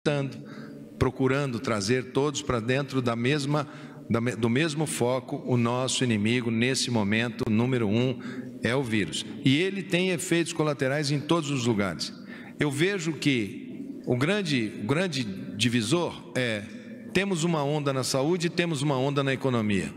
tentando, procurando trazer todos para dentro do mesmo foco. O nosso inimigo, nesse momento, número 1, é o vírus. E ele tem efeitos colaterais em todos os lugares. Eu vejo que o grande divisor é: temos uma onda na saúde e temos uma onda na economia.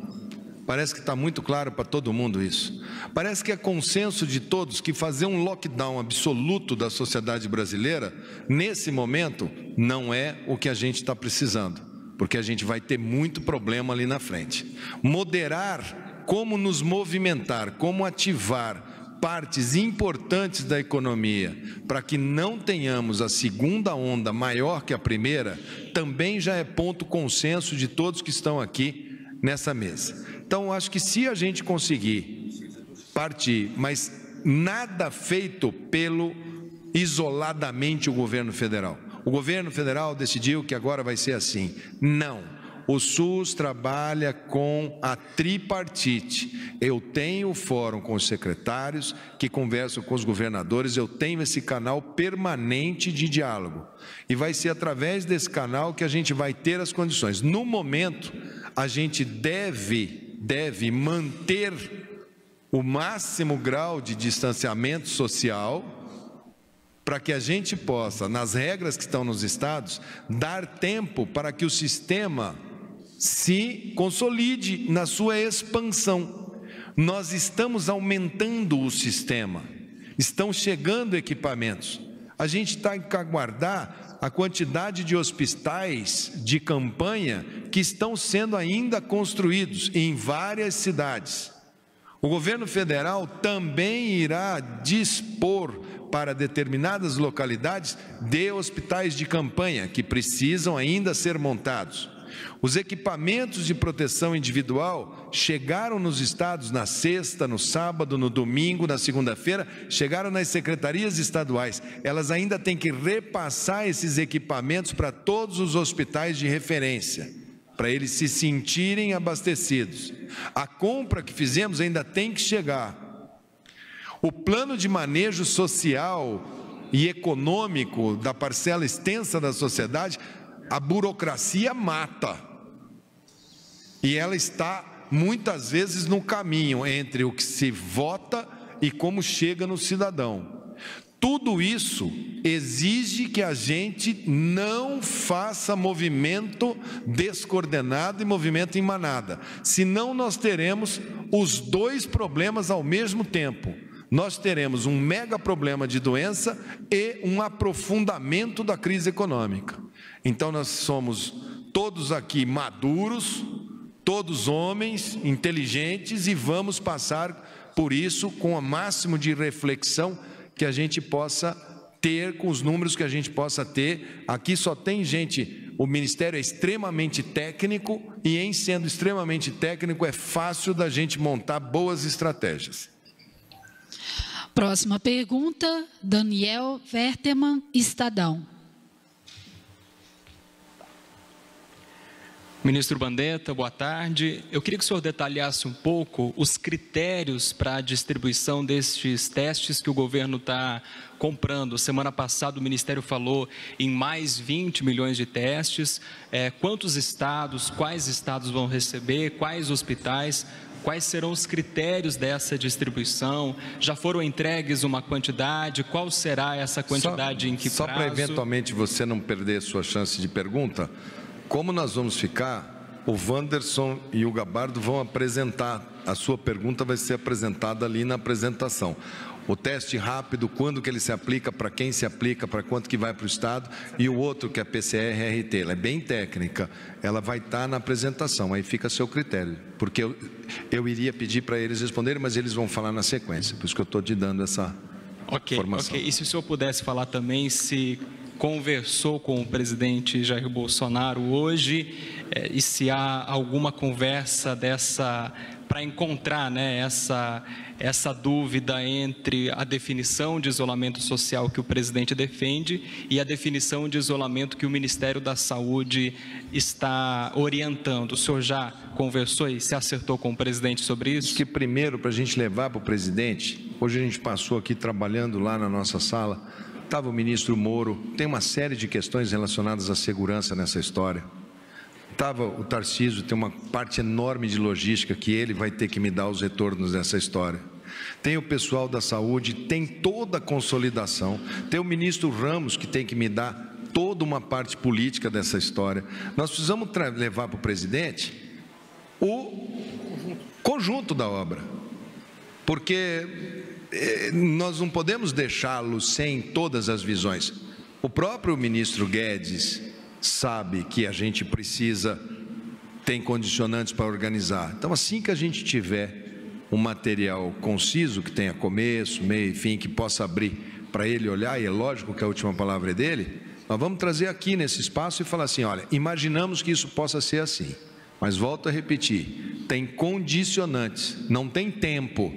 Parece que está muito claro para todo mundo isso. Parece que é consenso de todos que fazer um lockdown absoluto da sociedade brasileira, nesse momento, não é o que a gente está precisando, porque a gente vai ter muito problema ali na frente. Moderar como nos movimentar, como ativar partes importantes da economia para que não tenhamos a segunda onda maior que a primeira, também já é ponto consenso de todos que estão aqui nessa mesa. Então, acho que se a gente conseguir partir, mas nada feito isoladamente o governo federal. O governo federal decidiu que agora vai ser assim. Não. O SUS trabalha com a tripartite. Eu tenho o fórum com os secretários que conversam com os governadores, eu tenho esse canal permanente de diálogo. E vai ser através desse canal que a gente vai ter as condições. No momento, a gente deve manter o máximo grau de distanciamento social para que a gente possa, nas regras que estão nos estados, dar tempo para que o sistema se consolide na sua expansão. Nós estamos aumentando o sistema, estão chegando equipamentos. A gente tem que aguardar a quantidade de hospitais de campanha que estão sendo ainda construídos em várias cidades. O governo federal também irá dispor para determinadas localidades de hospitais de campanha que precisam ainda ser montados. Os equipamentos de proteção individual chegaram nos estados na sexta, no sábado, no domingo, na segunda-feira, chegaram nas secretarias estaduais. Elas ainda têm que repassar esses equipamentos para todos os hospitais de referência, para eles se sentirem abastecidos. A compra que fizemos ainda tem que chegar. O plano de manejo social e econômico da parcela extensa da sociedade, a burocracia mata. E ela está, muitas vezes, no caminho entre o que se vota e como chega no cidadão. Tudo isso exige que a gente não faça movimento descoordenado e movimento em manada. Senão nós teremos os dois problemas ao mesmo tempo. Nós teremos um mega problema de doença e um aprofundamento da crise econômica. Então nós somos todos aqui maduros, todos homens, inteligentes, e vamos passar por isso com o máximo de reflexão que a gente possa ter, com os números que a gente possa ter. Aqui só tem gente, o Ministério é extremamente técnico, e em sendo extremamente técnico é fácil da gente montar boas estratégias. Próxima pergunta, Daniel Verteman, Estadão. Ministro Bandetta, boa tarde. Eu queria que o senhor detalhasse um pouco os critérios para a distribuição destes testes que o governo está comprando. Semana passada o Ministério falou em mais 20 milhões de testes. Quantos estados, quais estados vão receber, quais hospitais? Quais serão os critérios dessa distribuição? Já foram entregues uma quantidade? Qual será essa quantidade, em que prazo? Só para eventualmente você não perder sua chance de pergunta, como nós vamos ficar, o Wanderson e o Gabardo vão apresentar, a sua pergunta vai ser apresentada ali na apresentação. O teste rápido, quando que ele se aplica, para quem se aplica, para quanto que vai para o Estado, e o outro que é PCR-RT, ela é bem técnica, ela vai estar na apresentação, aí fica a seu critério, porque eu iria pedir para eles responderem, mas eles vão falar na sequência, por isso que eu estou te dando essa informação. Ok, e se o senhor pudesse falar também se conversou com o presidente Jair Bolsonaro hoje, e se há alguma conversa dessa, para encontrar, né, essa dúvida entre a definição de isolamento social que o presidente defende e a definição de isolamento que o Ministério da Saúde está orientando. O senhor já conversou e se acertou com o presidente sobre isso? Acho que primeiro, para a gente levar para o presidente, hoje a gente passou aqui trabalhando lá na nossa sala, estava o ministro Moro, tem uma série de questões relacionadas à segurança nessa história. Estava o Tarcísio, tem uma parte enorme de logística que ele vai ter que me dar os retornos dessa história. Tem o pessoal da saúde, tem toda a consolidação. Tem o ministro Ramos, que tem que me dar toda uma parte política dessa história. Nós precisamos levar para o presidente o conjunto da obra, porque nós não podemos deixá-lo sem todas as visões. O próprio ministro Guedes sabe que a gente precisa, tem condicionantes para organizar. Então, assim que a gente tiver um material conciso, que tenha começo, meio e fim, que possa abrir para ele olhar, e é lógico que a última palavra é dele, nós vamos trazer aqui nesse espaço e falar assim, olha, imaginamos que isso possa ser assim, mas volto a repetir, tem condicionantes, não tem tempo.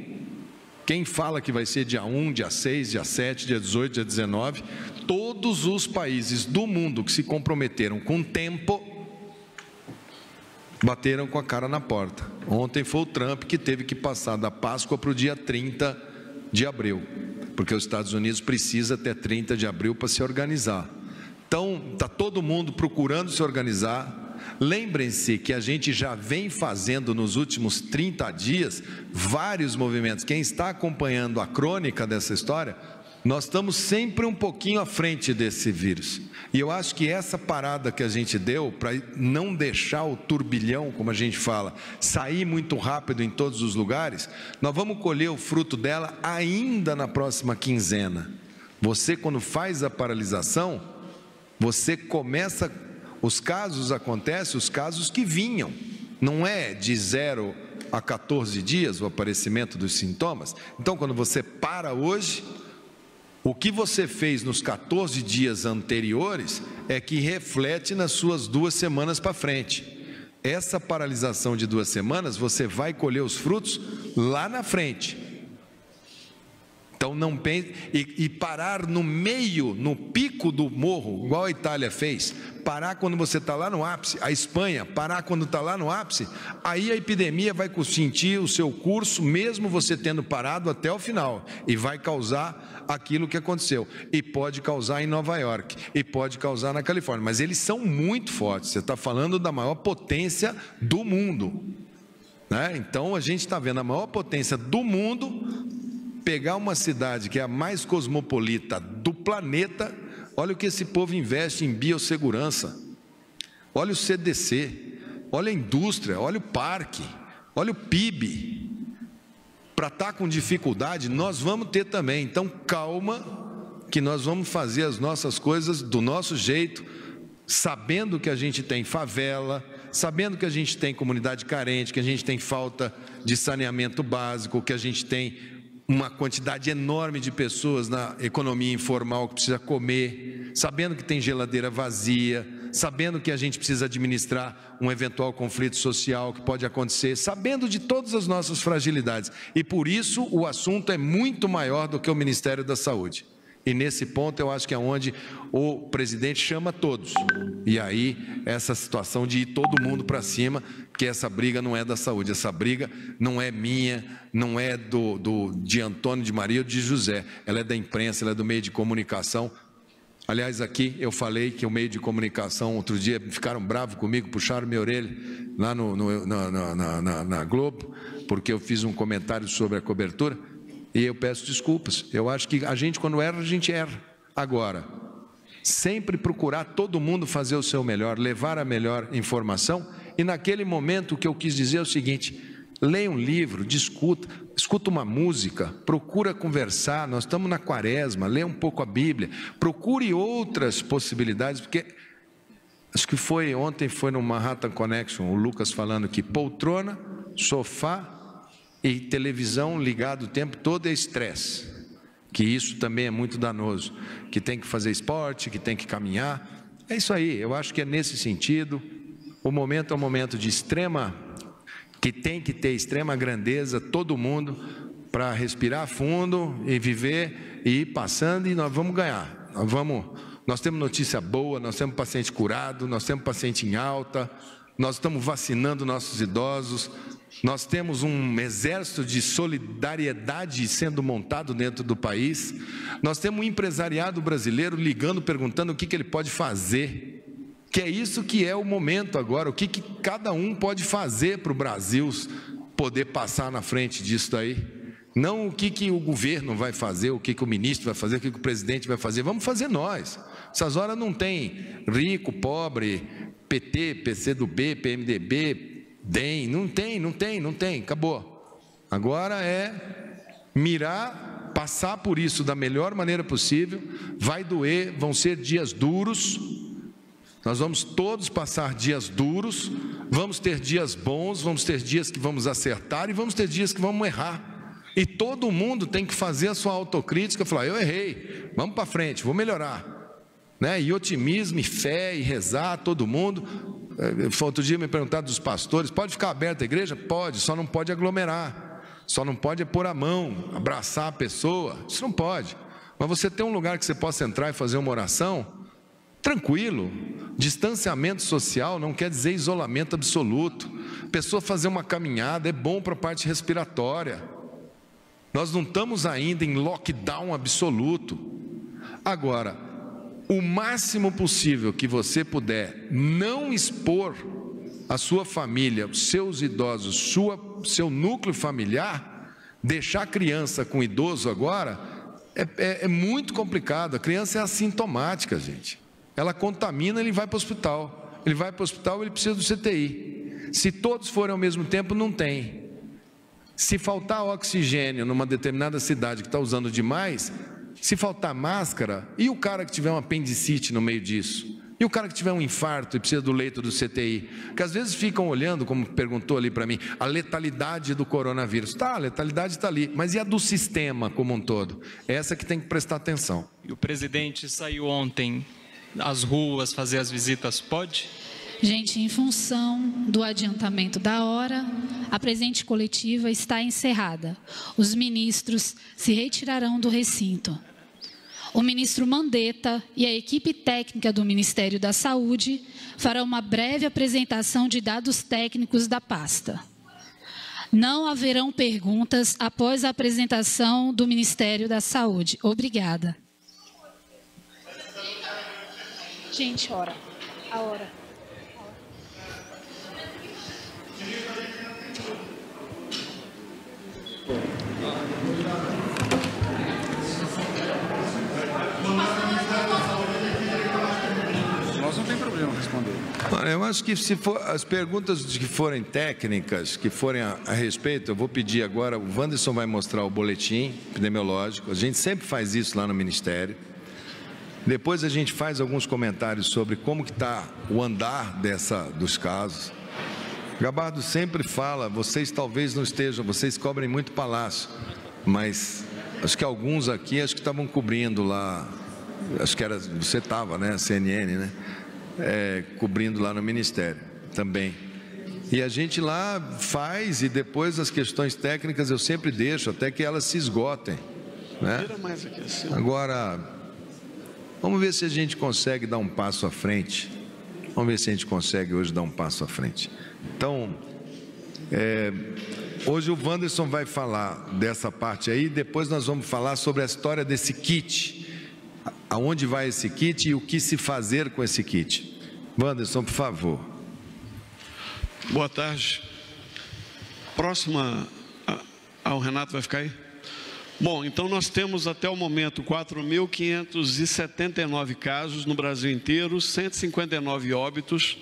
Quem fala que vai ser dia 1, dia 6, dia 7, dia 18, dia 19, todos os países do mundo que se comprometeram com tempo, bateram com a cara na porta. Ontem foi o Trump que teve que passar da Páscoa para o dia 30 de abril, porque os Estados Unidos precisa até 30 de abril para se organizar. Então, está todo mundo procurando se organizar. Lembrem-se que a gente já vem fazendo nos últimos 30 dias vários movimentos. Quem está acompanhando a crônica dessa história, nós estamos sempre um pouquinho à frente desse vírus. E eu acho que essa parada que a gente deu, para não deixar o turbilhão, como a gente fala, sair muito rápido em todos os lugares, nós vamos colher o fruto dela ainda na próxima quinzena. Você, quando faz a paralisação, você começa... Os casos acontecem, os casos que vinham, não é de 0 a 14 dias o aparecimento dos sintomas. Então, quando você para hoje, o que você fez nos 14 dias anteriores é que reflete nas suas 2 semanas para frente. Essa paralisação de 2 semanas, você vai colher os frutos lá na frente. Então não pense, e parar no meio, no pico do morro, igual a Itália fez, parar quando você está lá no ápice, a Espanha, parar quando está lá no ápice, aí a epidemia vai sentir o seu curso, mesmo você tendo parado até o final, e vai causar aquilo que aconteceu, e pode causar em Nova York, e pode causar na Califórnia, mas eles são muito fortes, você está falando da maior potência do mundo, né? Então a gente está vendo a maior potência do mundo pegar uma cidade que é a mais cosmopolita do planeta. Olha o que esse povo investe em biossegurança, olha o CDC, olha a indústria, olha o parque, olha o PIB. Para estar com dificuldade, nós vamos ter também. Então calma, que nós vamos fazer as nossas coisas do nosso jeito, sabendo que a gente tem favela, sabendo que a gente tem comunidade carente, que a gente tem falta de saneamento básico, que a gente tem uma quantidade enorme de pessoas na economia informal que precisa comer, sabendo que tem geladeira vazia, sabendo que a gente precisa administrar um eventual conflito social que pode acontecer, sabendo de todas as nossas fragilidades. E por isso o assunto é muito maior do que o Ministério da Saúde. E nesse ponto eu acho que é onde o presidente chama todos. E aí essa situação de ir todo mundo para cima, que essa briga não é da saúde, essa briga não é minha, não é de Antônio, de Maria ou de José, ela é da imprensa, ela é do meio de comunicação. Aliás, aqui eu falei que o meio de comunicação, outro dia, ficaram bravos comigo, puxaram minha orelha lá na Globo, porque eu fiz um comentário sobre a cobertura. E eu peço desculpas, eu acho que a gente quando erra, a gente erra. Agora, sempre procurar todo mundo fazer o seu melhor, levar a melhor informação, e naquele momento o que eu quis dizer é o seguinte, leia um livro, escuta uma música, procura conversar, nós estamos na quaresma, leia um pouco a Bíblia, procure outras possibilidades, porque acho que ontem foi no Manhattan Connection, o Lucas falando que poltrona, sofá, e televisão ligado o tempo todo é estresse, que isso também é muito danoso, que tem que fazer esporte, que tem que caminhar, é isso aí, eu acho que é nesse sentido, o momento é um momento de que tem que ter extrema grandeza, todo mundo, para respirar fundo e viver, e ir passando, e nós vamos ganhar, nós temos notícia boa, nós temos paciente curado, nós temos paciente em alta, nós estamos vacinando nossos idosos, Nós temos um exército de solidariedade sendo montado dentro do país. Nós temos um empresariado brasileiro ligando, perguntando o que ele pode fazer. Que é isso que é o momento agora, o que cada um pode fazer para o Brasil poder passar na frente disso daí. Não o que o governo vai fazer, o que o ministro vai fazer, o que o presidente vai fazer. Vamos fazer nós. Essas horas não tem rico, pobre, PT, PCdoB, PMDB, DEM, não tem, acabou. Agora é mirar, passar por isso da melhor maneira possível, vai doer, vão ser dias duros, nós vamos todos passar dias duros, vamos ter dias bons, vamos ter dias que vamos acertar e vamos ter dias que vamos errar. E todo mundo tem que fazer a sua autocrítica e falar, eu errei, vamos para frente, vou melhorar. Né? E otimismo, e fé, e rezar, todo mundo. Outro dia me perguntaram dos pastores, pode ficar aberta a igreja? Pode, só não pode aglomerar, só não pode pôr a mão, abraçar a pessoa, isso não pode. Mas você tem um lugar que você possa entrar e fazer uma oração, tranquilo. Distanciamento social não quer dizer isolamento absoluto. Pessoa fazer uma caminhada é bom para a parte respiratória. Nós não estamos ainda em lockdown absoluto. Agora, o máximo possível que você puder não expor a sua família, os seus idosos, seu núcleo familiar, deixar a criança com o idoso agora, é muito complicado. A criança é assintomática, gente. Ela contamina, ele vai para o hospital. Ele vai para o hospital, ele precisa do CTI. Se todos forem ao mesmo tempo, não tem. Se faltar oxigênio numa determinada cidade que está usando demais, se faltar máscara, e o cara que tiver um apendicite no meio disso? E o cara que tiver um infarto e precisa do leito do CTI? Que às vezes ficam olhando, como perguntou ali para mim, a letalidade do coronavírus. Tá, a letalidade está ali, mas e a do sistema como um todo? Essa que tem que prestar atenção. E o presidente saiu ontem às ruas fazer as visitas, pode? Gente, em função do adiantamento da hora, a presente coletiva está encerrada. Os ministros se retirarão do recinto. O ministro Mandetta e a equipe técnica do Ministério da Saúde farão uma breve apresentação de dados técnicos da pasta. Não haverão perguntas após a apresentação do Ministério da Saúde. Obrigada. Gente, a hora. Nós não tem problema responder. Eu acho que se for as perguntas que forem técnicas, que forem a respeito, eu vou pedir agora, o Wanderson vai mostrar o boletim epidemiológico, a gente sempre faz isso lá no Ministério. Depois a gente faz alguns comentários sobre como que está o andar dos casos. Gabardo sempre fala, vocês talvez não estejam, vocês cobrem muito palácio, mas acho que alguns aqui acho que estavam cobrindo lá, acho que era, você estava, né, CNN, né, cobrindo lá no Ministério também. E a gente lá faz e depois as questões técnicas eu sempre deixo até que elas se esgotem, né? Agora, vamos ver se a gente consegue dar um passo à frente. Vamos ver se a gente consegue hoje dar um passo à frente. Então, hoje o Wanderson vai falar dessa parte aí, depois nós vamos falar sobre a história desse kit, aonde vai esse kit e o que se fazer com esse kit. Wanderson, por favor. Boa tarde. Próxima ao Renato vai ficar aí? Bom, então nós temos até o momento 4.579 casos no Brasil inteiro, 159 óbitos,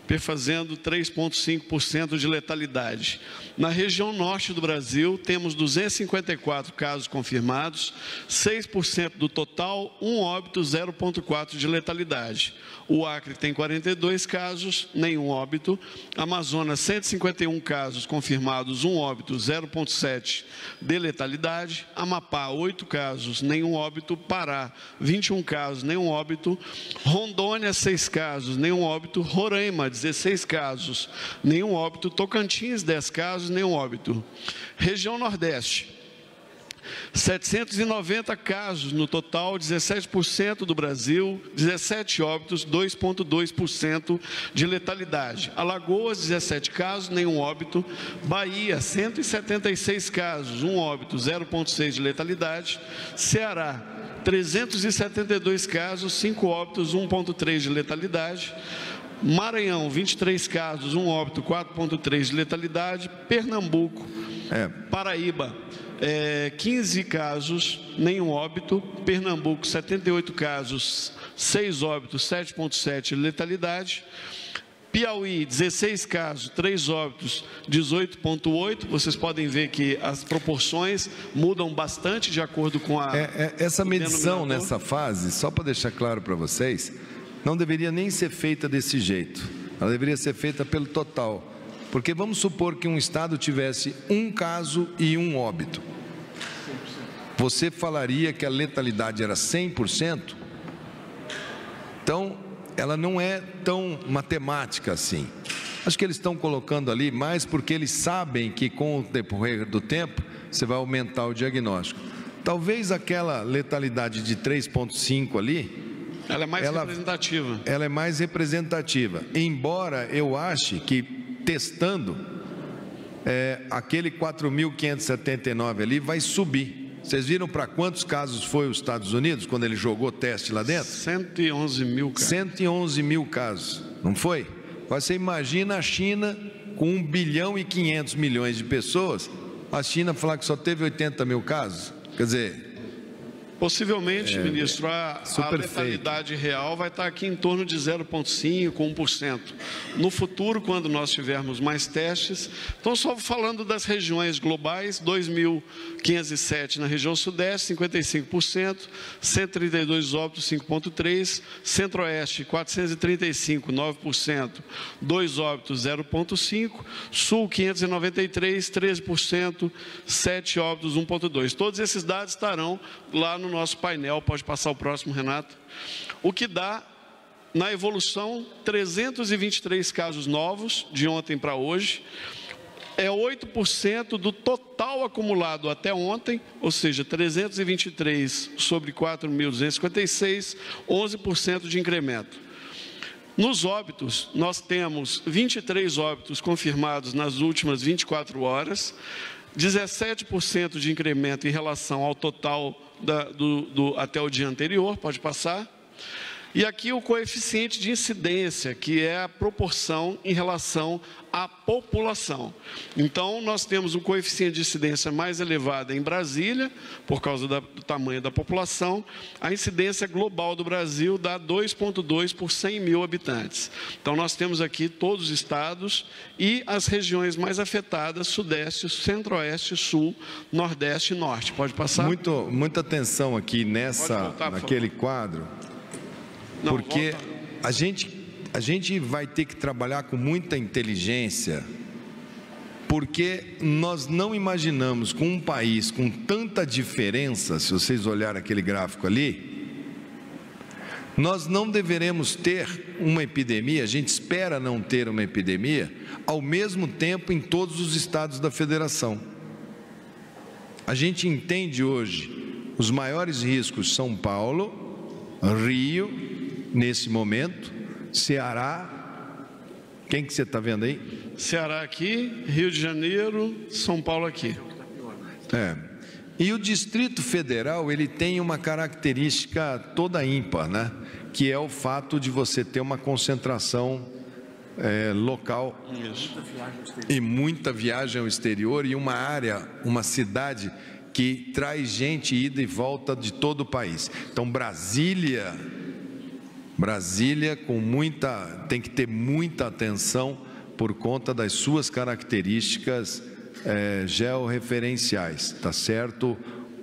perfazendo 3,5% de letalidade. Na região norte do Brasil, temos 254 casos confirmados, 6% do total, 1 óbito, 0,4% de letalidade. O Acre tem 42 casos, nenhum óbito. Amazonas, 151 casos confirmados, 1 óbito, 0,7% de letalidade. Amapá, 8 casos, nenhum óbito. Pará, 21 casos, nenhum óbito. Rondônia, 6 casos, nenhum óbito. Roraima, 16 casos, nenhum óbito. Tocantins, 10 casos, nenhum óbito. Região Nordeste, 790 casos no total, 17% do Brasil, 17 óbitos, 2,2% de letalidade. Alagoas, 17 casos, nenhum óbito. Bahia, 176 casos, 1 óbito, 0,6% de letalidade. Ceará, 372 casos, 5 óbitos, 1,3% de letalidade. Maranhão, 23 casos, 1 óbito, 4,3% de letalidade. Pernambuco, Paraíba, 15 casos, nenhum óbito. Pernambuco, 78 casos, 6 óbitos, 7,7% de letalidade. Piauí, 16 casos, 3 óbitos, 18,8%. Vocês podem ver que as proporções mudam bastante de acordo com a... Essa medição nessa fase, só para deixar claro para vocês, não deveria nem ser feita desse jeito. Ela deveria ser feita pelo total. Porque vamos supor que um estado tivesse 1 caso e 1 óbito. Você falaria que a letalidade era 100%? Então, ela não é tão matemática assim. Acho que eles estão colocando ali mais porque eles sabem que com o decorrer do tempo você vai aumentar o diagnóstico. Talvez aquela letalidade de 3,5 ali, ela é mais representativa. Ela é mais representativa. Embora eu ache que testando aquele 4.579 ali vai subir. Vocês viram para quantos casos foi os Estados Unidos quando ele jogou teste lá dentro? 111 mil casos. 111 mil casos, não foi? Você imagina a China com 1 bilhão e 500 milhões de pessoas, a China falar que só teve 80 mil casos? Quer dizer... Possivelmente, ministro, a letalidade real vai estar aqui em torno de 0,5%, 1%. No futuro, quando nós tivermos mais testes, então só falando das regiões globais, 2.507 na região sudeste, 55%, 132 óbitos, 5,3%, centro-oeste, 435, 9%, 2 óbitos, 0,5%, sul, 593, 13%, 7 óbitos, 1,2%. Todos esses dados estarão lá no nosso painel. Pode passar o próximo, Renato. O que dá, na evolução, 323 casos novos, de ontem para hoje. É 8% do total acumulado até ontem, ou seja, 323 sobre 4.256, 11% de incremento. Nos óbitos, nós temos 23 óbitos confirmados nas últimas 24 horas, 17% de incremento em relação ao total até o dia anterior, pode passar. E aqui o coeficiente de incidência, que é a proporção em relação à população. Então, nós temos um coeficiente de incidência mais elevado em Brasília, por causa do tamanho da população. A incidência global do Brasil dá 2,2 por 100 mil habitantes. Então, nós temos aqui todos os estados e as regiões mais afetadas, Sudeste, Centro-Oeste, Sul, Nordeste e Norte. Pode passar? Muita atenção aqui naquele quadro. Não, porque a gente vai ter que trabalhar com muita inteligência, porque nós não imaginamos com um país com tanta diferença, se vocês olharem aquele gráfico ali, nós não deveremos ter uma epidemia, a gente espera não ter uma epidemia, ao mesmo tempo em todos os estados da federação. A gente entende hoje, os maiores riscos São Paulo, Rio, nesse momento, Ceará, quem que você está vendo aí? Ceará aqui, Rio de Janeiro, São Paulo aqui. E o Distrito Federal, ele tem uma característica toda ímpar, né? Que é o fato de você ter uma concentração local. Isso. E muita viagem ao exterior e uma área, uma cidade que traz gente ida e volta de todo o país. Então, Brasília tem que ter muita atenção por conta das suas características georreferenciais, tá certo?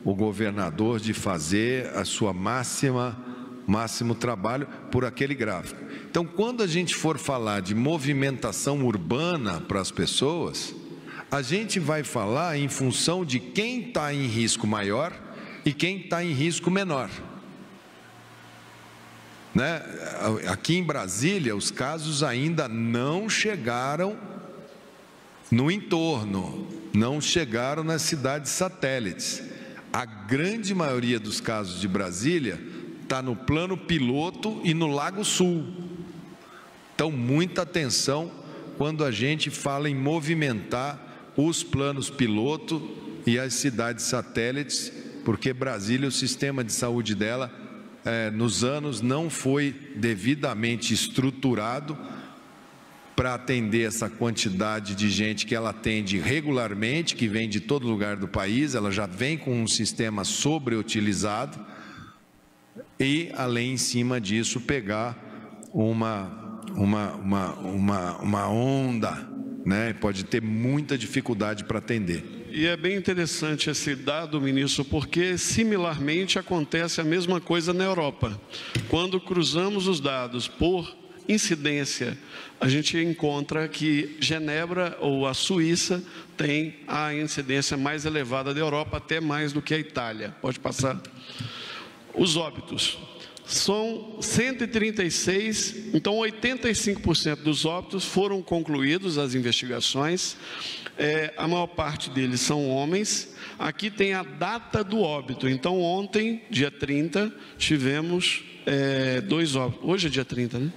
O governador de fazer a sua máximo trabalho por aquele gráfico. Então, quando a gente for falar de movimentação urbana para as pessoas, a gente vai falar em função de quem está em risco maior e quem está em risco menor. Né? Aqui em Brasília, os casos ainda não chegaram no entorno, não chegaram nas cidades satélites. A grande maioria dos casos de Brasília está no plano piloto e no Lago Sul. Então, muita atenção quando a gente fala em movimentar os planos piloto e as cidades satélites, porque Brasília, o sistema de saúde dela, nos anos não foi devidamente estruturado para atender essa quantidade de gente que ela atende regularmente, que vem de todo lugar do país. Ela já vem com um sistema sobreutilizado e, além em cima disso, pegar uma onda, né? Pode ter muita dificuldade para atender. E é bem interessante esse dado, ministro, porque similarmente acontece a mesma coisa na Europa. Quando cruzamos os dados por incidência, a gente encontra que Genebra ou a Suíça tem a incidência mais elevada da Europa, até mais do que a Itália. Pode passar. Os óbitos são 136, então 85% dos óbitos foram concluídos, as investigações. A maior parte deles são homens. Aqui tem a data do óbito. Então, ontem, dia 30, tivemos 2 óbitos. Hoje é dia 30, né?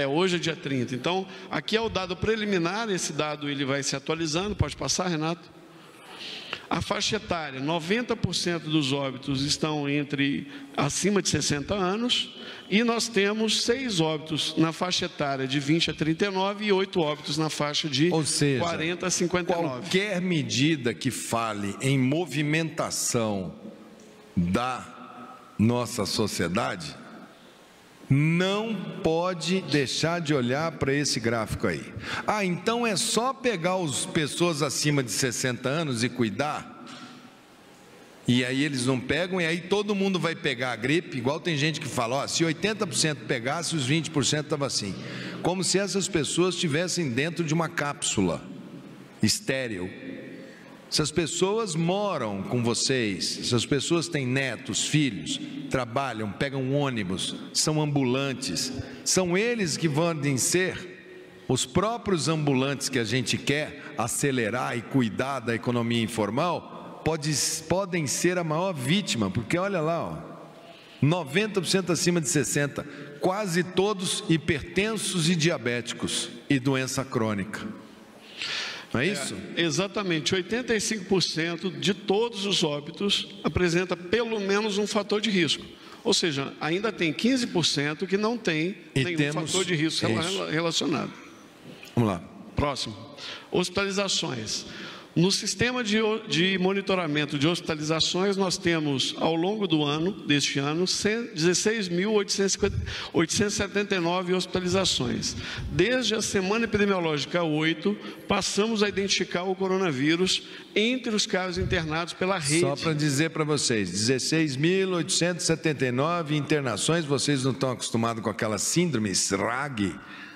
Hoje é dia 30. Então, aqui é o dado preliminar. Esse dado ele vai se atualizando. Pode passar, Renato? A faixa etária, 90% dos óbitos estão acima de 60 anos, e nós temos 6 óbitos na faixa etária de 20 a 39 e 8 óbitos na faixa de 40 a 59. Qualquer medida que fale em movimentação da nossa sociedade não pode deixar de olhar para esse gráfico aí. Então é só pegar as pessoas acima de 60 anos e cuidar? E aí eles não pegam, e aí todo mundo vai pegar a gripe, igual tem gente que fala, se 80% pegasse, os 20% estavam assim. Como se essas pessoas estivessem dentro de uma cápsula estéril. Essas pessoas moram com vocês, essas pessoas têm netos, filhos, trabalham, pegam ônibus, são ambulantes. São eles que vão ser os próprios ambulantes que a gente quer acelerar e cuidar da economia informal, podem ser a maior vítima, porque olha lá, 90% acima de 60, quase todos hipertensos e diabéticos e doença crônica. Não é isso? Exatamente, 85% de todos os óbitos apresenta pelo menos um fator de risco. Ou seja, ainda tem 15% que não tem nenhum fator de risco relacionado. Vamos lá. Próximo. Hospitalizações. No sistema de monitoramento de hospitalizações, nós temos, ao longo do ano, deste ano, 16.879 hospitalizações. Desde a semana epidemiológica 8, passamos a identificar o coronavírus entre os casos internados pela rede. Só para dizer para vocês, 16.879 internações, vocês não estão acostumados com aquela síndrome SRAG,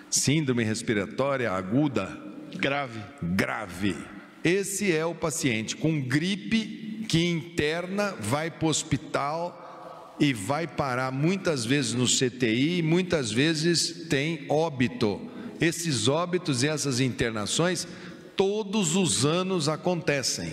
síndrome respiratória aguda? Grave. Esse é o paciente com gripe que interna, vai para o hospital e vai parar muitas vezes no CTI, muitas vezes tem óbito. Esses óbitos e essas internações todos os anos acontecem,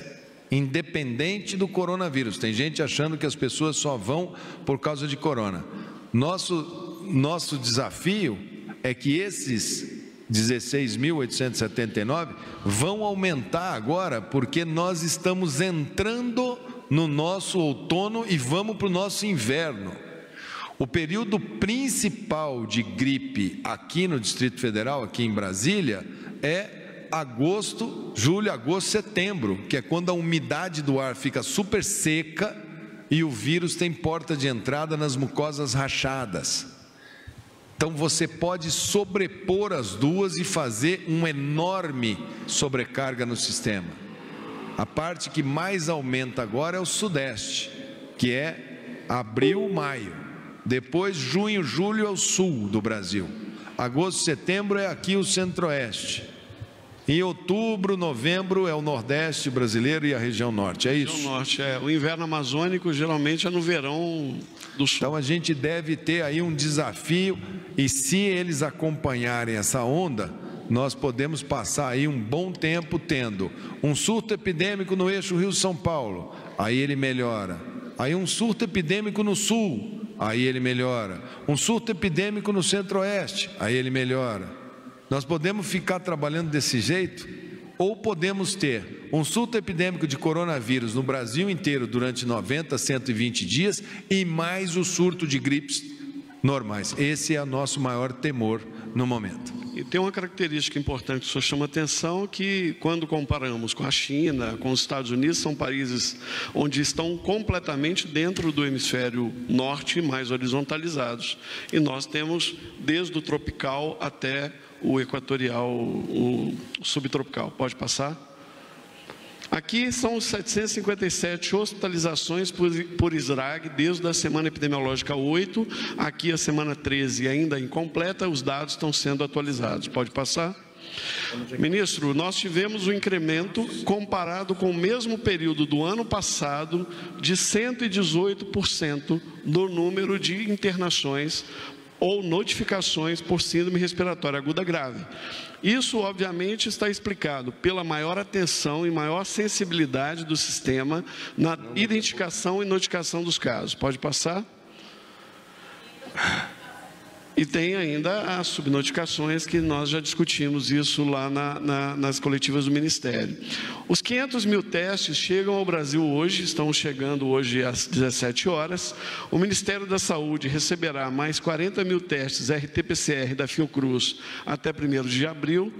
independente do coronavírus. Tem gente achando que as pessoas só vão por causa de corona. Nosso desafio é que esses 16.879 vão aumentar agora, porque nós estamos entrando no nosso outono e vamos para o nosso inverno. O período principal de gripe aqui no Distrito Federal, aqui em Brasília, é julho, agosto, setembro, que é quando a umidade do ar fica super seca e o vírus tem porta de entrada nas mucosas rachadas. Então você pode sobrepor as duas e fazer uma enorme sobrecarga no sistema. A parte que mais aumenta agora é o Sudeste, que é abril, maio. Depois junho, julho é o sul do Brasil. Agosto, setembro é aqui o Centro-Oeste. Em outubro, novembro é o Nordeste brasileiro e a região Norte, é isso? Região Norte, o inverno amazônico geralmente é no verão do Sul. Então a gente deve ter aí um desafio, e se eles acompanharem essa onda, nós podemos passar aí um bom tempo tendo um surto epidêmico no eixo Rio-São Paulo, aí ele melhora. Aí um surto epidêmico no sul, aí ele melhora. Um surto epidêmico no centro-oeste, aí ele melhora. Nós podemos ficar trabalhando desse jeito, ou podemos ter um surto epidêmico de coronavírus no Brasil inteiro durante 90, 120 dias e mais o surto de gripes normais. Esse é o nosso maior temor no momento. E tem uma característica importante que o senhor chama atenção, que quando comparamos com a China, com os Estados Unidos, são países onde estão completamente dentro do hemisfério norte, mais horizontalizados. E nós temos desde o tropical até o equatorial, o subtropical. Pode passar? Aqui são os 757 hospitalizações por SRAG desde a semana epidemiológica 8, aqui a semana 13 ainda incompleta, os dados estão sendo atualizados. Pode passar? Ministro, nós tivemos um incremento comparado com o mesmo período do ano passado de 118% no número de internações ou notificações por síndrome respiratória aguda grave. Isso, obviamente, está explicado pela maior atenção e maior sensibilidade do sistema na identificação e notificação dos casos. Pode passar? E tem ainda as subnotificações, que nós já discutimos isso lá nas coletivas do Ministério. Os 500 mil testes chegam ao Brasil hoje, estão chegando hoje às 17 horas. O Ministério da Saúde receberá mais 40 mil testes RT-PCR da Fiocruz até 1º de abril.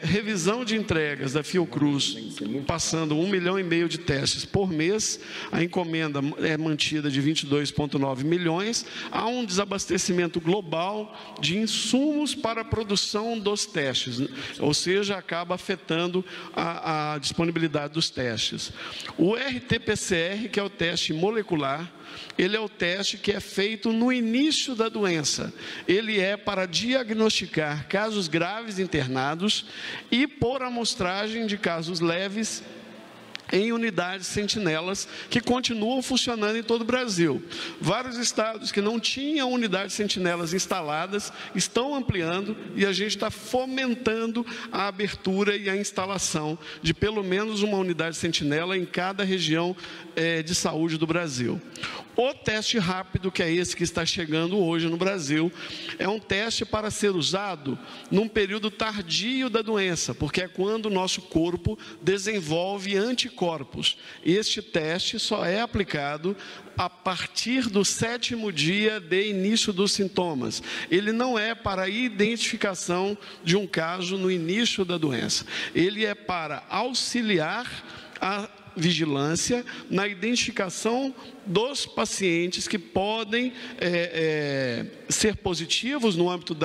Revisão de entregas da Fiocruz, passando 1,5 milhão de testes por mês. A encomenda é mantida de 22,9 milhões. Há um desabastecimento global de insumos para a produção dos testes, ou seja, acaba afetando a disponibilidade dos testes. O RT-PCR, que é o teste molecular, ele é o teste que é feito no início da doença. Ele é para diagnosticar casos graves internados e por amostragem de casos leves em unidades sentinelas que continuam funcionando em todo o Brasil. Vários estados que não tinham unidades sentinelas instaladas estão ampliando e a gente está fomentando a abertura e a instalação de pelo menos uma unidade sentinela em cada região de saúde do Brasil. O teste rápido, que é esse que está chegando hoje no Brasil, é um teste para ser usado num período tardio da doença, porque é quando o nosso corpo desenvolve anticorpos. Este teste só é aplicado a partir do 7º dia de início dos sintomas. Ele não é para a identificação de um caso no início da doença. Ele é para auxiliar a vigilância na identificação dos pacientes que podem ser positivos no âmbito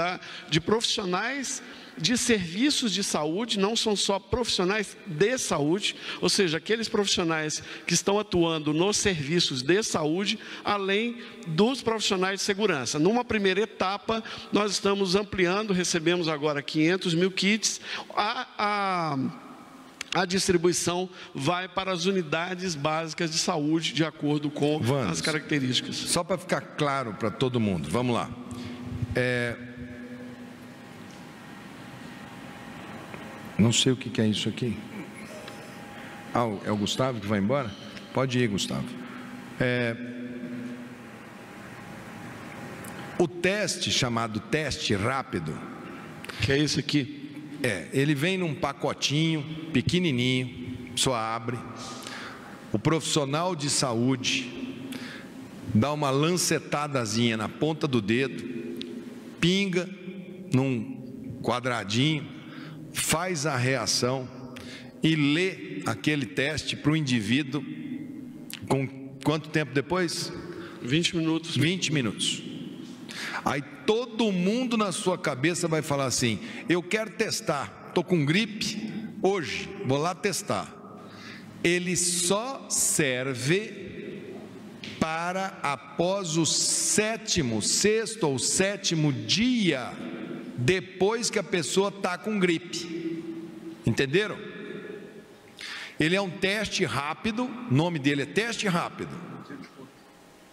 de profissionais de serviços de saúde, não são só profissionais de saúde, ou seja, aqueles profissionais que estão atuando nos serviços de saúde, além dos profissionais de segurança. Numa primeira etapa, nós estamos ampliando, recebemos agora 500 mil kits, a distribuição vai para as unidades básicas de saúde, de acordo com as características. Só para ficar claro para todo mundo, vamos lá. Não sei o que é isso aqui. É o Gustavo que vai embora? Pode ir, Gustavo. O teste, chamado teste rápido, que é esse aqui? Ele vem num pacotinho pequenininho, só abre. O profissional de saúde dá uma lancetadazinha na ponta do dedo, pinga num quadradinho, faz a reação e lê aquele teste para o indivíduo com quanto tempo depois? 20 minutos. 20 minutos. Aí todo mundo na sua cabeça vai falar assim: eu quero testar, estou com gripe hoje, vou lá testar. Ele só serve para após o sexto ou sétimo dia depois que a pessoa está com gripe. Entenderam? Ele é um teste rápido, o nome dele é teste rápido,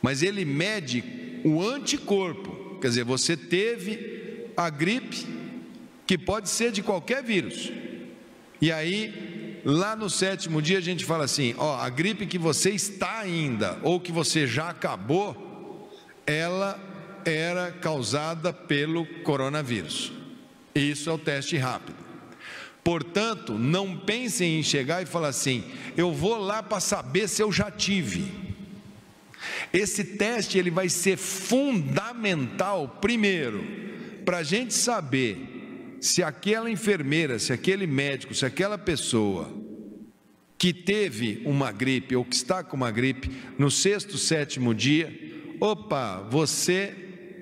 mas ele mede o anticorpo. Quer dizer, você teve a gripe, que pode ser de qualquer vírus. E aí, lá no 7º dia, a gente fala assim: ó, a gripe que você está ainda, ou que você já acabou, ela era causada pelo coronavírus. Isso é o teste rápido. Portanto, não pensem em chegar e falar assim: eu vou lá para saber se eu já tive. Esse teste ele vai ser fundamental, primeiro, para a gente saber se aquela enfermeira, se aquele médico, se aquela pessoa que teve uma gripe ou que está com uma gripe no 6º, 7º dia, opa, você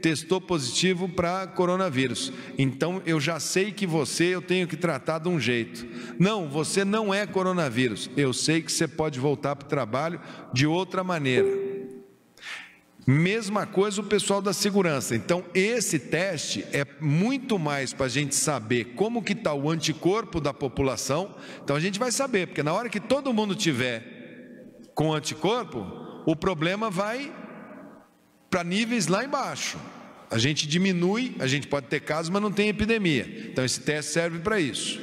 testou positivo para coronavírus, então eu já sei que eu tenho que tratar de um jeito. Não, você não é coronavírus, eu sei que você pode voltar para o trabalho de outra maneira. Mesma coisa o pessoal da segurança. Então esse teste é muito mais para a gente saber como que está o anticorpo da população. Então a gente vai saber, porque na hora que todo mundo tiver com anticorpo, o problema vai para níveis lá embaixo. A gente diminui, a gente pode ter casos, mas não tem epidemia. Então esse teste serve para isso.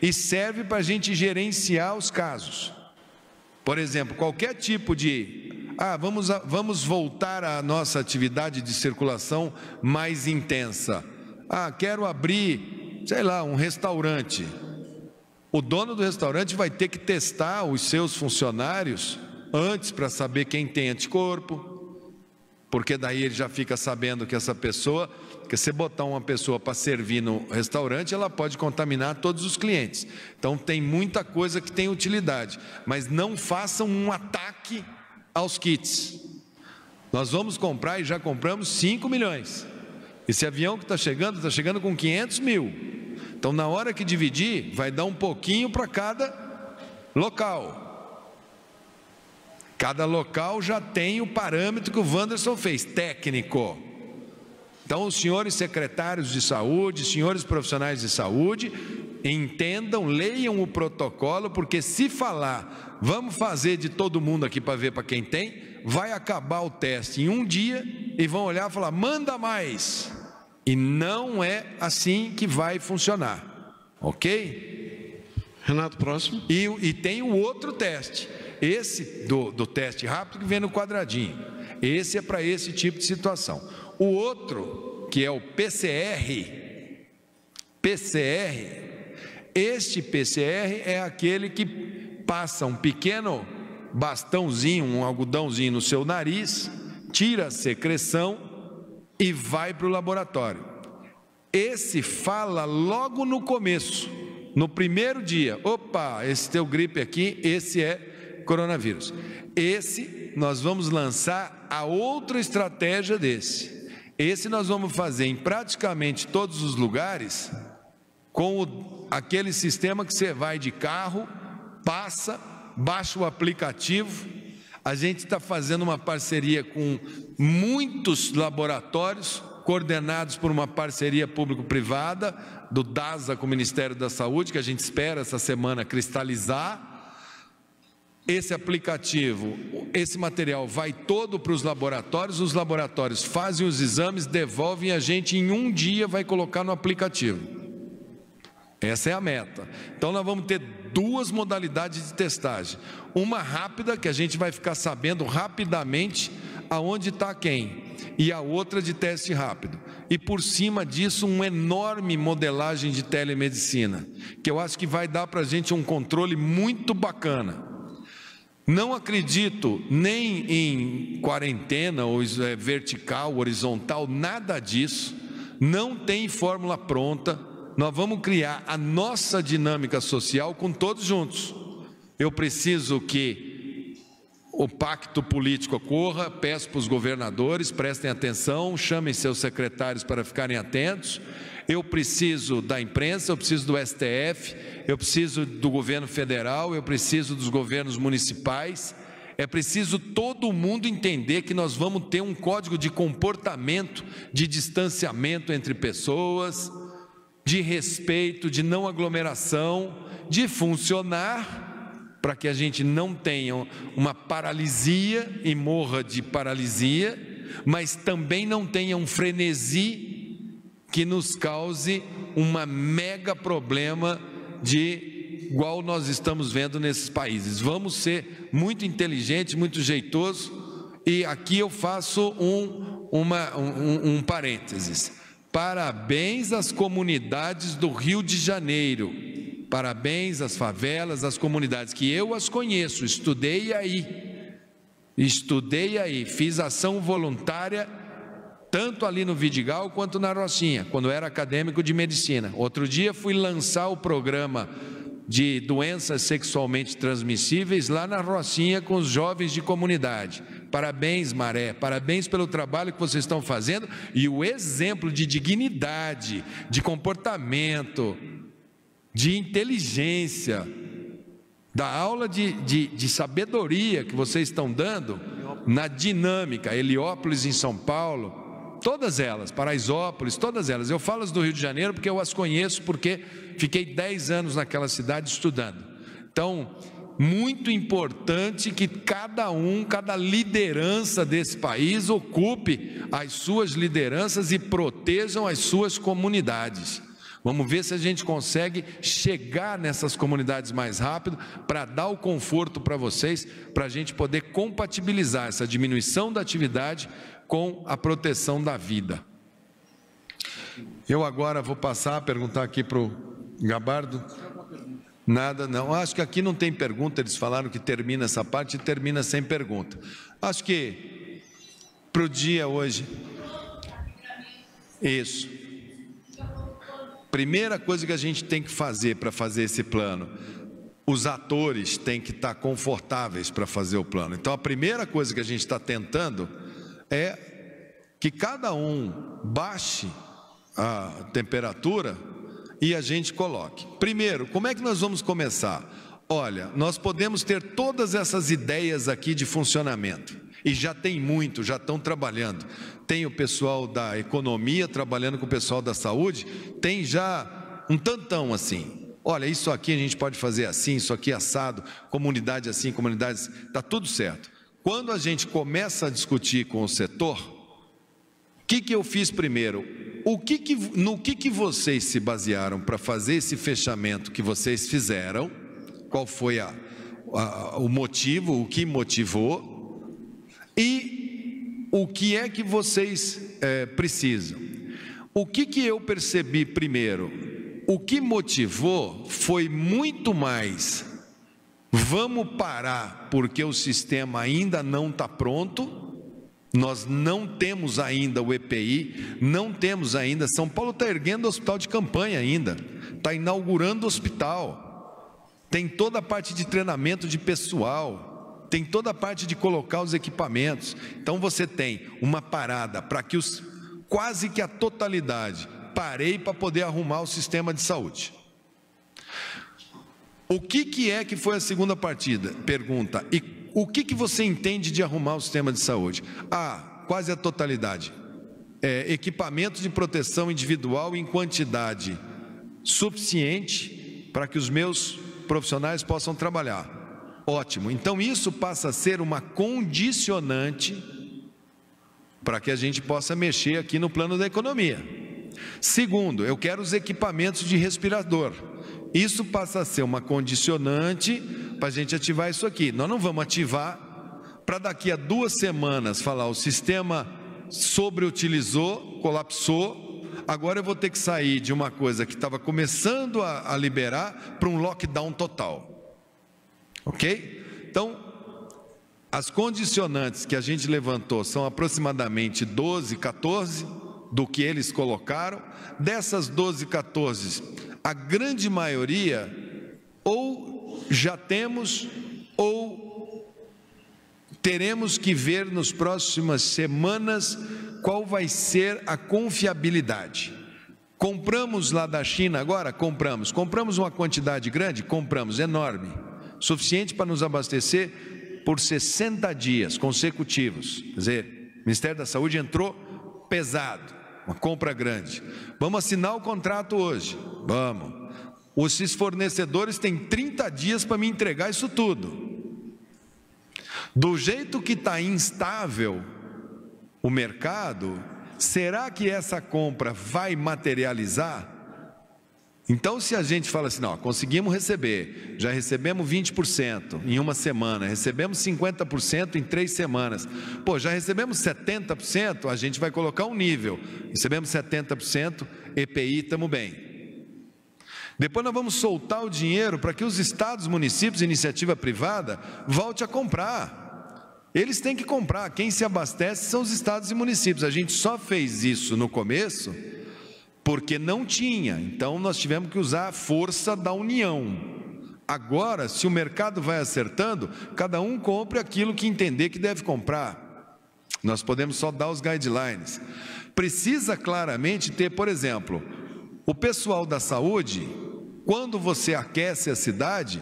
E serve para a gente gerenciar os casos. Por exemplo, qualquer tipo de... vamos voltar à nossa atividade de circulação mais intensa. Quero abrir, sei lá, um restaurante. O dono do restaurante vai ter que testar os seus funcionários antes para saber quem tem anticorpo, porque daí ele já fica sabendo que essa pessoa, que se botar uma pessoa para servir no restaurante, ela pode contaminar todos os clientes. Então tem muita coisa que tem utilidade, mas não façam um ataque aos kits. Nós vamos comprar e já compramos 5 milhões. Esse avião que está chegando com 500 mil. Então na hora que dividir, vai dar um pouquinho para cada local. Cada local já tem o parâmetro que o Wanderson fez, técnico. Então os senhores secretários de saúde, senhores profissionais de saúde, entendam, leiam o protocolo, porque se falar, vamos fazer de todo mundo aqui para ver para quem tem, vai acabar o teste em um dia e vão olhar e falar, manda mais. E não é assim que vai funcionar, ok? Renato, próximo. E tem o outro teste, esse do teste rápido que vem no quadradinho. Esse é para esse tipo de situação. O outro, que é o PCR, este PCR é aquele que passa um pequeno bastãozinho, um algodãozinho no seu nariz, tira a secreção e vai para o laboratório. Esse fala logo no começo, no primeiro dia, opa, esse teu gripe aqui, esse é coronavírus. Esse nós vamos lançar a outra estratégia desse. Esse nós vamos fazer em praticamente todos os lugares com aquele sistema que você vai de carro, passa, baixa o aplicativo. A gente está fazendo uma parceria com muitos laboratórios, coordenados por uma parceria público-privada, do DASA com o Ministério da Saúde, que a gente espera essa semana cristalizar. Esse aplicativo, esse material vai todo para os laboratórios fazem os exames, devolvem, a gente em um dia vai colocar no aplicativo. Essa é a meta. Então nós vamos ter duas modalidades de testagem. Uma rápida, que a gente vai ficar sabendo rapidamente aonde está quem, e a outra de teste rápido. E por cima disso, uma enorme modelagem de telemedicina, que eu acho que vai dar para a gente um controle muito bacana. Não acredito nem em quarentena ou vertical, horizontal, nada disso. Não tem fórmula pronta. Nós vamos criar a nossa dinâmica social com todos juntos. Eu preciso que o pacto político ocorra, peço para os governadores, prestem atenção, chamem seus secretários para ficarem atentos. Eu preciso da imprensa, eu preciso do STF, eu preciso do governo federal, eu preciso dos governos municipais. É preciso todo mundo entender que nós vamos ter um código de comportamento, de distanciamento entre pessoas, de respeito, de não aglomeração, de funcionar, para que a gente não tenha uma paralisia e morra de paralisia, mas também não tenha um frenesi que nos cause um mega problema igual nós estamos vendo nesses países. Vamos ser muito inteligentes, muito jeitosos, e aqui eu faço um parênteses. Parabéns às comunidades do Rio de Janeiro, parabéns às favelas, às comunidades, que eu as conheço, estudei aí, fiz ação voluntária, tanto ali no Vidigal quanto na Rocinha, quando era acadêmico de medicina. Outro dia fui lançar o programa de doenças sexualmente transmissíveis lá na Rocinha com os jovens de comunidade. Parabéns, Maré, parabéns pelo trabalho que vocês estão fazendo e o exemplo de dignidade, de comportamento, de inteligência, da aula de sabedoria que vocês estão dando na dinâmica. Heliópolis em São Paulo, todas elas, Paraisópolis, todas elas. Eu falo as do Rio de Janeiro porque eu as conheço, porque fiquei 10 anos naquela cidade estudando. Então, muito importante que cada liderança desse país ocupe as suas lideranças e protejam as suas comunidades. Vamos ver se a gente consegue chegar nessas comunidades mais rápido para dar o conforto para vocês, para a gente poder compatibilizar essa diminuição da atividade com a proteção da vida. Eu agora vou passar a perguntar aqui para o Gabardo. Nada, não. Acho que aqui não tem pergunta, eles falaram que termina essa parte e termina sem pergunta. Acho que para o dia hoje, isso. Primeira coisa que a gente tem que fazer para fazer esse plano, os atores têm que estar confortáveis para fazer o plano. Então a primeira coisa que a gente está tentando é que cada um baixe a temperatura e a gente coloque. Primeiro, como é que nós vamos começar? Olha, nós podemos ter todas essas ideias aqui de funcionamento, e já tem muito, já estão trabalhando. Tem o pessoal da economia trabalhando com o pessoal da saúde, tem já um tantão assim. Olha, isso aqui a gente pode fazer assim, isso aqui assado, comunidade assim, comunidades, está tudo certo. Quando a gente começa a discutir com o setor, o que eu fiz primeiro? No que vocês se basearam para fazer esse fechamento que vocês fizeram? Qual foi o motivo, o que motivou? E o que é que vocês precisam? O que eu percebi primeiro? O que motivou foi muito mais: vamos parar porque o sistema ainda não está pronto. Nós não temos ainda o EPI, não temos ainda. São Paulo está erguendo hospital de campanha ainda, está inaugurando o hospital, tem toda a parte de treinamento de pessoal, tem toda a parte de colocar os equipamentos. Então você tem uma parada para que quase que a totalidade, parei para poder arrumar o sistema de saúde. O que é que foi a segunda pergunta? E o que você entende de arrumar o sistema de saúde? Quase a totalidade. Equipamentos de proteção individual em quantidade suficiente para que os meus profissionais possam trabalhar. Ótimo. Então isso passa a ser uma condicionante para que a gente possa mexer aqui no plano da economia. Segundo, eu quero os equipamentos de respirador. Isso passa a ser uma condicionante para a gente ativar isso aqui. Nós não vamos ativar para daqui a 2 semanas falar o sistema sobreutilizou, colapsou, agora eu vou ter que sair de uma coisa que estava começando a liberar para um lockdown total. Ok? Então, as condicionantes que a gente levantou são aproximadamente 12, 14 do que eles colocaram. Dessas 12, 14, a grande maioria ou já temos ou teremos que ver nas próximas semanas qual vai ser a confiabilidade. Compramos lá da China agora? Compramos uma quantidade grande? Compramos, enorme, suficiente para nos abastecer por 60 dias consecutivos. Quer dizer, o Ministério da Saúde entrou pesado, uma compra grande. Vamos assinar o contrato hoje? Vamos. Os fornecedores têm 30 dias para me entregar isso tudo. Do jeito que está instável o mercado, será que essa compra vai materializar? Então, se a gente fala assim, não, conseguimos receber, já recebemos 20% em uma semana, recebemos 50% em 3 semanas, pô, já recebemos 70%, a gente vai colocar um nível, recebemos 70%, EPI, estamos bem. Depois nós vamos soltar o dinheiro para que os estados, municípios e iniciativa privada volte a comprar. Eles têm que comprar, quem se abastece são os estados e municípios. A gente só fez isso no começo porque não tinha, então nós tivemos que usar a força da união. Agora, se o mercado vai acertando, cada um compre aquilo que entender que deve comprar. Nós podemos só dar os guidelines. Precisa claramente ter, por exemplo, o pessoal da saúde, quando você aquece a cidade,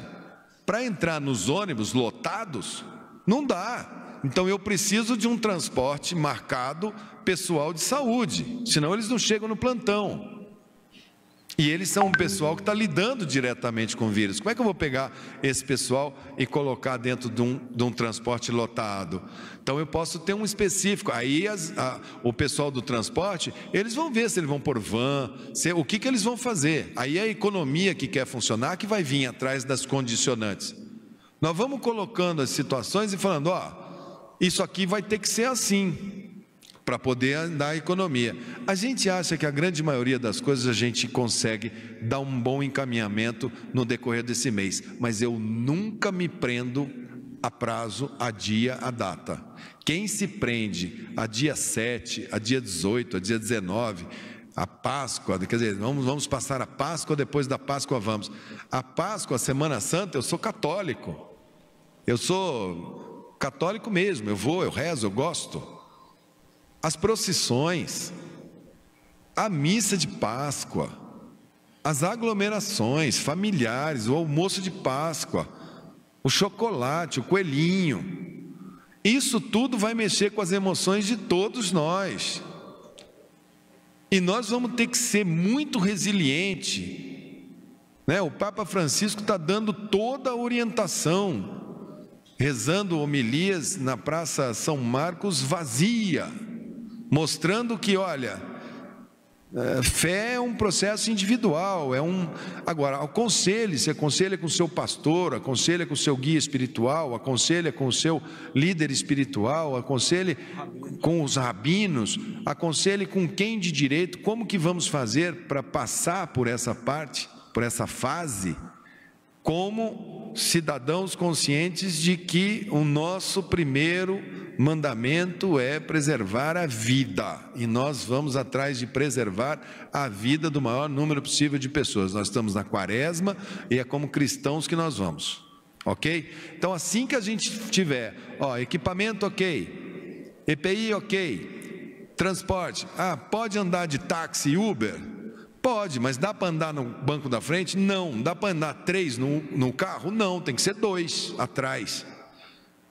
para entrar nos ônibus lotados, não dá. Então eu preciso de um transporte marcado pessoal de saúde, senão eles não chegam no plantão. E eles são um pessoal que está lidando diretamente com o vírus. Como é que eu vou pegar esse pessoal e colocar dentro de um transporte lotado? Então eu posso ter um específico. Aí o pessoal do transporte, eles vão ver se eles vão pôr van, o que eles vão fazer. Aí a economia que quer funcionar que vai vir atrás das condicionantes. Nós vamos colocando as situações e falando, ó, isso aqui vai ter que ser assim, para poder andar a economia. A gente acha que a grande maioria das coisas a gente consegue dar um bom encaminhamento no decorrer desse mês, mas eu nunca me prendo a prazo, a dia, a data. Quem se prende a dia 7, a dia 18, a dia 19, a Páscoa, quer dizer, vamos passar a Páscoa, depois da Páscoa vamos. A Páscoa, a Semana Santa, eu sou católico. Eu sou católico mesmo, eu rezo, eu gosto. As procissões, a missa de Páscoa, as aglomerações familiares, o almoço de Páscoa, o chocolate, o coelhinho, isso tudo vai mexer com as emoções de todos nós. E nós vamos ter que ser muito resiliente, né? O Papa Francisco está dando toda a orientação, rezando homilias na Praça São Marcos vazia, mostrando que, olha, fé é um processo individual, agora, aconselhe, se aconselha com o seu pastor, aconselha com o seu guia espiritual, aconselha com o seu líder espiritual, aconselhe com os rabinos, aconselhe com quem de direito, como que vamos fazer para passar por essa parte, por essa fase, como cidadãos conscientes de que o nosso primeiro mandamento é preservar a vida, e nós vamos atrás de preservar a vida do maior número possível de pessoas. Nós estamos na quaresma e é como cristãos que nós vamos, ok? Então assim que a gente tiver, equipamento ok, EPI ok, transporte, pode andar de táxi e Uber? Pode, mas dá para andar no banco da frente? Não. Dá para andar 3 no carro? Não, tem que ser 2 atrás.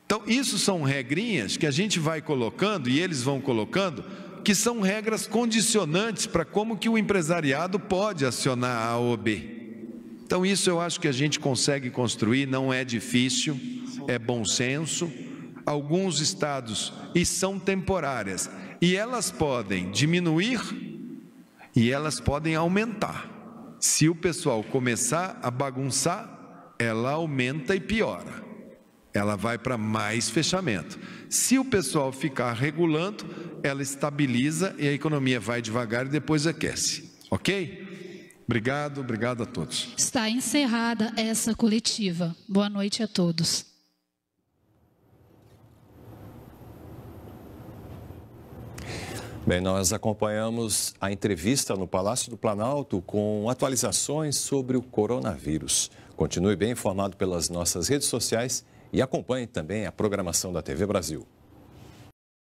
Então, isso são regrinhas que a gente vai colocando, e eles vão colocando, que são regras condicionantes para como que o empresariado pode acionar a A ou B. Então, isso eu acho que a gente consegue construir, não é difícil, é bom senso. Alguns estados, e são temporárias, e elas podem diminuir e elas podem aumentar. Se o pessoal começar a bagunçar, ela aumenta e piora. Ela vai para mais fechamento. Se o pessoal ficar regulando, ela estabiliza e a economia vai devagar e depois aquece. Ok? Obrigado a todos. Está encerrada essa coletiva. Boa noite a todos. Bem, nós acompanhamos a entrevista no Palácio do Planalto com atualizações sobre o coronavírus. Continue bem informado pelas nossas redes sociais e acompanhe também a programação da TV Brasil.